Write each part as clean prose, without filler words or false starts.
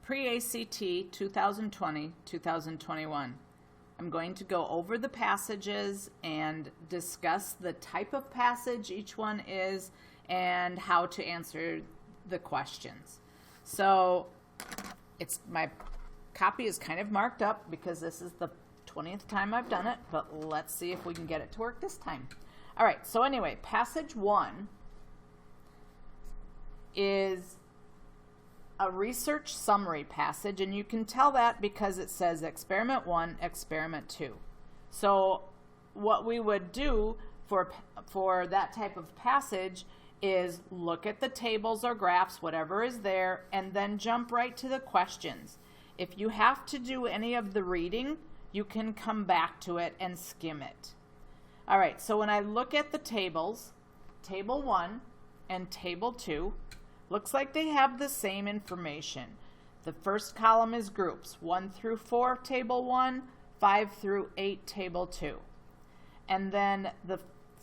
pre-ACT 2020-2021. I'm going to go over the passages and discuss the type of passage each one is and how to answer the questions. So my copy is kind of marked up because this is the 20th time I've done it, but let's see if we can get it to work this time. All right, so anyway, passage 1 is a research summary passage, and you can tell that because it says experiment 1, experiment 2. So what we would do for that type of passage is look at the tables or graphs, whatever is there, and then jump right to the questions. If you have to do any of the reading, you can come back to it and skim it. All right, so when I look at the tables, table 1 and table 2, looks like they have the same information. The first column is groups, 1 through 4, table 1, 5 through 8, table 2. And then the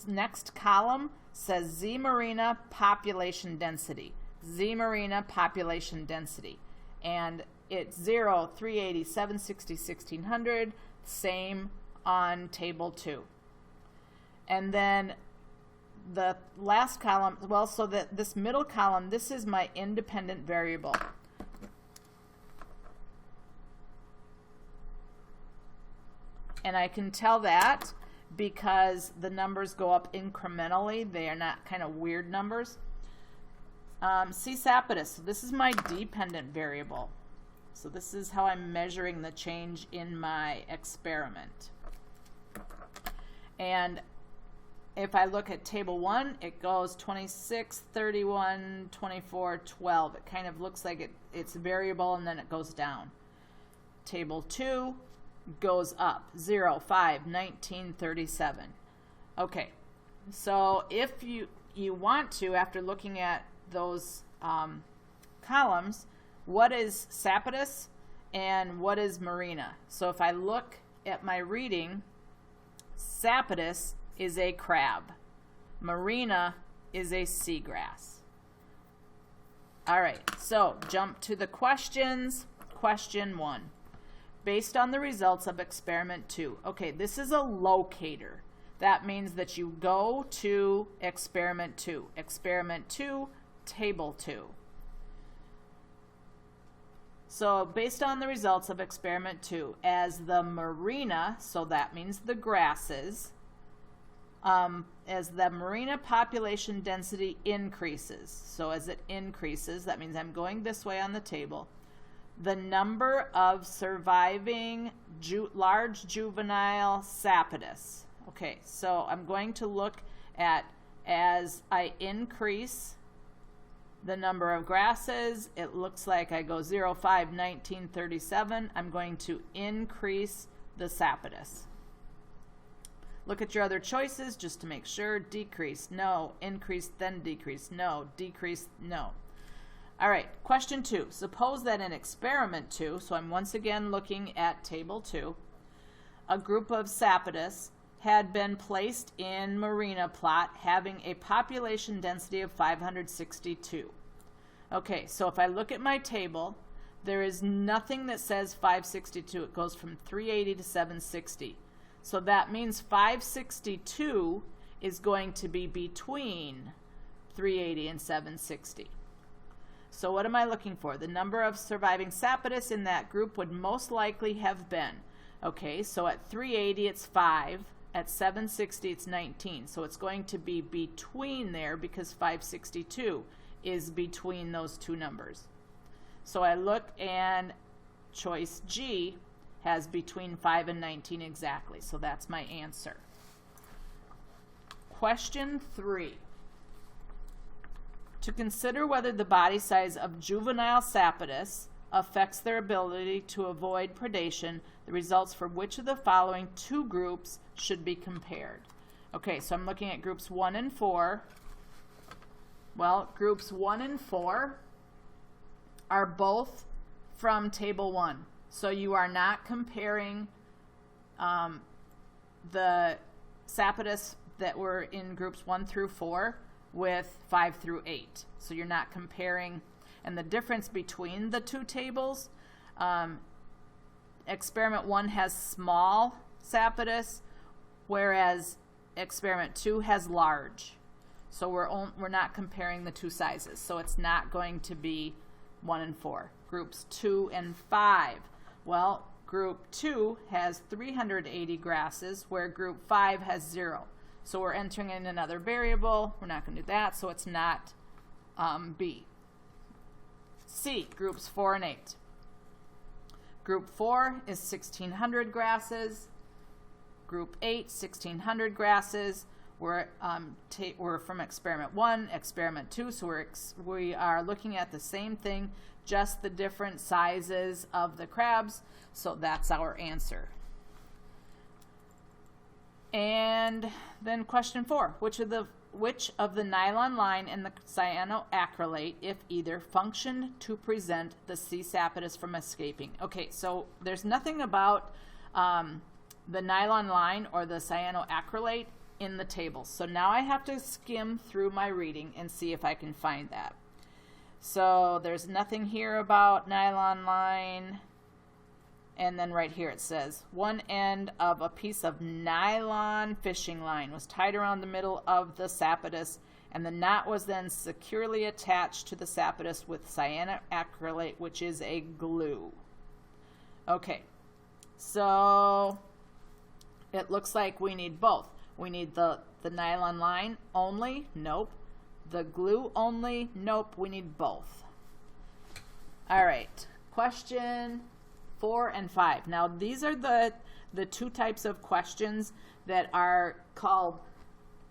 next column says Z Marina population density. Z Marina population density. And it's 0, 380, 760, 1600, same on table 2. And then the last column, well, so that this middle column, this is my independent variable. And I can tell that because the numbers go up incrementally. They are not kind of weird numbers. C Sapidus, so this is my dependent variable. So this is how I'm measuring the change in my experiment. And if I look at table 1, it goes 26, 31, 24, 12. It kind of looks like it's variable and then it goes down. Table 2 goes up, 0, 5, 19, 37. Okay, so if you want to, after looking at those columns, what is Sapidus and what is Marina? So if I look at my reading, Sapidus is a crab. Marina is a seagrass. All right, so jump to the questions. Question 1. Based on the results of experiment 2. Okay, this is a locator. That means that you go to experiment 2. Experiment 2, table 2. So based on the results of experiment 2, as the marina, so that means the grasses, as the marina population density increases, so as it increases, that means I'm going this way on the table, the number of surviving large juvenile Sapidus. Okay, so I'm going to look at, as I increase the number of grasses, it looks like I go 0, 5, 19, 37. I'm going to increase the Sapidus. Look at your other choices just to make sure. Decrease, no. Increase, then decrease, no. Decrease, no. All right, question 2. Suppose that in experiment 2, so I'm once again looking at table 2, a group of Sapidus had been placed in marina plot having a population density of 562. Okay, so if I look at my table, there is nothing that says 562. It goes from 380 to 760. So that means 562 is going to be between 380 and 760. So what am I looking for? The number of surviving Sapidus in that group would most likely have been, okay, so at 380 it's 5, at 760 it's 19. So it's going to be between there because 562 is between those two numbers. So I look and choice G has between 5 and 19 exactly. So that's my answer. Question 3. To consider whether the body size of juvenile Sapidus affects their ability to avoid predation, the results for which of the following two groups should be compared. Okay, so I'm looking at groups 1 and 4. Well, groups 1 and 4 are both from table 1. So you are not comparing the Sapidus that were in groups 1 through 4 with 5 through 8. So you're not comparing, And the difference between the two tables, experiment 1 has small sapodus, whereas experiment 2 has large. So we're not comparing the two sizes. So it's not going to be 1 and 4. Groups 2 and 5. Well, group 2 has 380 grasses, where group 5 has 0. So we're entering in another variable. We're not going to do that, so it's not B. C, groups 4 and 8. Group 4 is 1,600 grasses. Group 8, 1,600 grasses. We're from experiment 1, experiment 2, so we are looking at the same thing, just the different sizes of the crabs. So that's our answer. And then question 4, which of the nylon line and the cyanoacrylate, if either, functioned to prevent the C. sapodus from escaping? Okay, so there's nothing about the nylon line or the cyanoacrylate in the tables. So now I have to skim through my reading and see if I can find that. So there's nothing here about nylon line. And then right here it says, one end of a piece of nylon fishing line was tied around the middle of the sapodus, and the knot was then securely attached to the sapodus with cyanoacrylate, which is a glue. Okay, so it looks like we need both. We need the nylon line only? Nope. The glue only? Nope. We need both. All right. Question 4 and 5. Now, these are the two types of questions that are called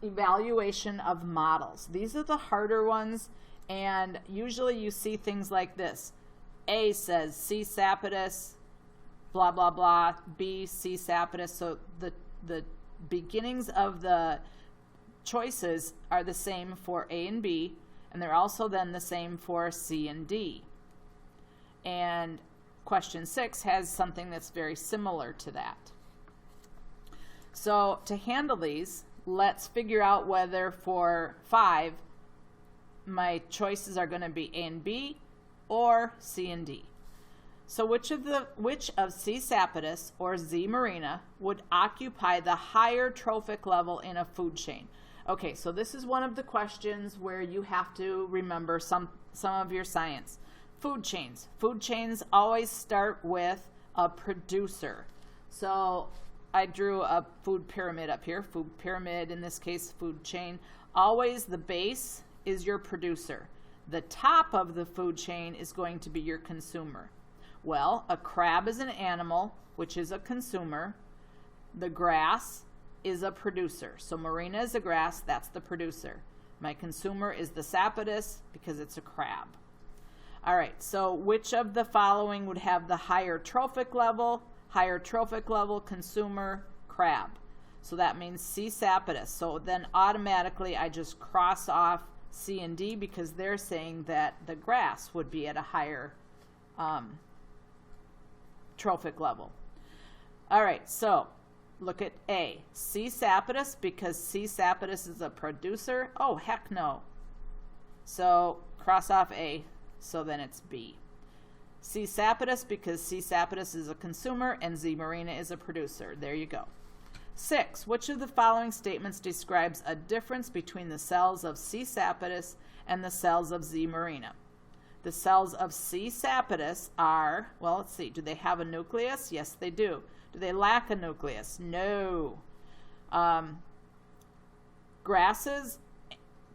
evaluation of models. These are the harder ones, and usually you see things like this. A says C. sapodus, blah, blah, blah. B, C. sapodus. So the beginnings of the choices are the same for A and B, and they're also then the same for C and D. And question 6 has something that's very similar to that. So to handle these, let's figure out whether for 5 my choices are going to be A and B or C and D. So which of C. sapodus or Z. marina would occupy the higher trophic level in a food chain? Okay, so this is one of the questions where you have to remember some of your science. Food chains. Food chains always start with a producer. So I drew a food pyramid up here. Food pyramid, in this case, food chain. Always the base is your producer. The top of the food chain is going to be your consumer. Well, a crab is an animal, which is a consumer. The grass is a producer. So marina is a grass, that's the producer. My consumer is the sapodus because it's a crab. All right, so which of the following would have the higher trophic level? Higher trophic level, consumer, crab. So that means C. sapodus. So then automatically I just cross off C and D because they're saying that the grass would be at a higher trophic level. All right, so look at A. C. sapodus, because C. sapodus is a producer. Oh, heck no. So cross off A, so then it's B. C. sapodus, because C. sapodus is a consumer and Z. marina is a producer. There you go. 6. Which of the following statements describes a difference between the cells of C. sapodus and the cells of Z. marina? The cells of C. sapodus are, well, let's see, do they have a nucleus? Yes, they do. Do they lack a nucleus? No. Grasses,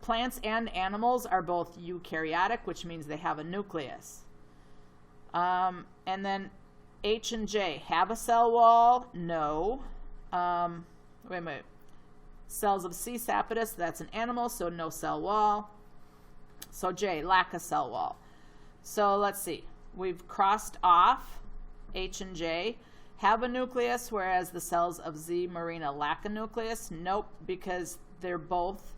plants, and animals are both eukaryotic, which means they have a nucleus. And then H and J have a cell wall? No. Wait a minute. Cells of C. sapodus, that's an animal, so no cell wall. So J, lack a cell wall. So let's see. We've crossed off H and J. Have a nucleus, whereas the cells of Z. marina lack a nucleus. Nope, because they're both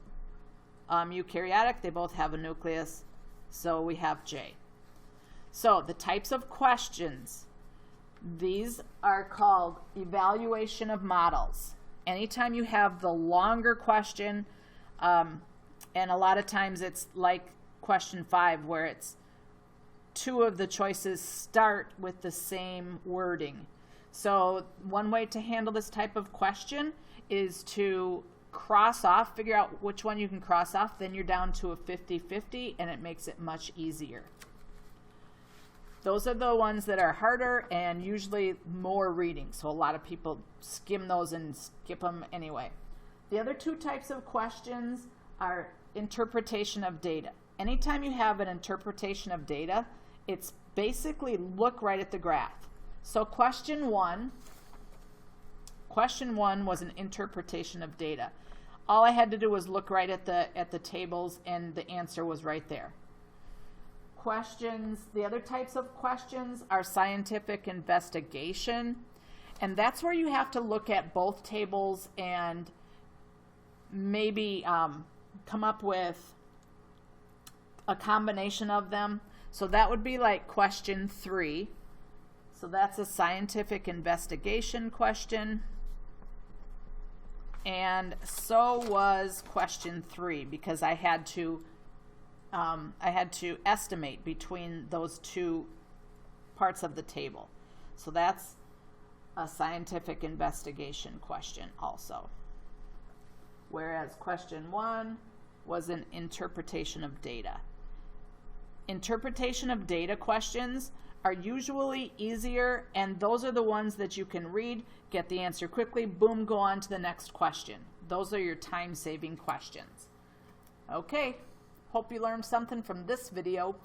eukaryotic. They both have a nucleus. So we have J. So the types of questions, these are called evaluation of models. Anytime you have the longer question, and a lot of times it's like question 5 where it's two of the choices start with the same wording. So one way to handle this type of question is to cross off, figure out which one you can cross off, then you're down to a 50-50 and it makes it much easier. Those are the ones that are harder and usually more reading, so a lot of people skim those and skip them anyway. The other two types of questions are interpretation of data. Anytime you have an interpretation of data, it's basically look right at the graph. So question one was an interpretation of data. All I had to do was look right at the tables and the answer was right there. Questions, the other types of questions are scientific investigation, and that's where you have to look at both tables and maybe come up with a combination of them. So that would be like question 3. So that's a scientific investigation question. And so was question 3, because I had to estimate between those two parts of the table. So that's a scientific investigation question also. Whereas question 1 was an interpretation of data. Interpretation of data questions are usually easier, and those are the ones that you can read, get the answer quickly, boom, go on to the next question. Those are your time-saving questions. Okay, hope you learned something from this video.